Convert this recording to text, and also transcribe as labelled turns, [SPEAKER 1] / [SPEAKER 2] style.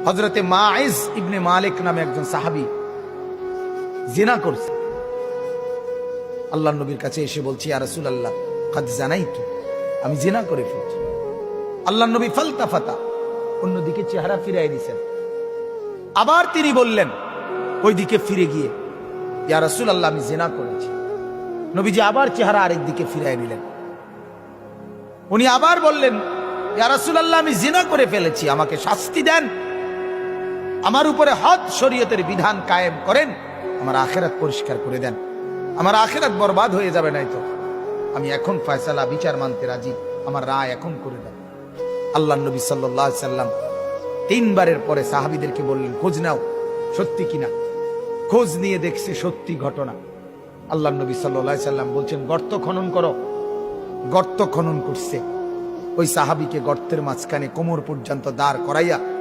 [SPEAKER 1] হযরতে মাইজ ইবনে মালিক নামে একজন সাহাবী জিনা করছে। আল্লাহর নবীর কাছে এসে বলছি, ইয়া রাসূলুল্লাহ কাদ জানাইতু, আমি জিনা করে ফেলেছি। আল্লাহর নবী ফালতাফাতা, অন্যদিকে চেহারা ফিরিয়ে নিছেন। আবার তিনি বললেন ওইদিকে ফিরে গিয়ে, ইয়া রাসূলুল্লাহ আমি জিনা করেছি। নবীজি আবার চেহারা আরেক দিকে ফিরিয়ে নিলেন। উনি আবার বললেন, ইয়া রাসূলুল্লাহ আমি জিনা করে ফেলেছি, আমাকে শাস্তি দেন, আমার উপরে হদ শরীয়তের বিধান কায়েম করেন, আমার আখিরাত পরিষ্কার করে দেন, আমার আখিরাত বরবাদ হয়ে যাবে নাই তো। আমি এখন ফয়সালা বিচার মানতে রাজি, আমার রায় এখন করে দেন। আল্লাহর নবী সাল্লাল্লাহু আলাইহি সাল্লাম তিনবারের পরে সাহাবীদেরকে বললেন, খোঁজ নাও সত্যি কিনা। খোঁজ নিয়ে দেখছে সত্যি ঘটনা। আল্লাহর নবী সাল্লাল্লাহু আলাইহি সাল্লাম বলছেন, গর্ত খনন করো। গর্ত খনন করছে। ওই সাহাবীকে গর্তের মাঝখানে কোমর পর্যন্ত দাঁড় করাইয়া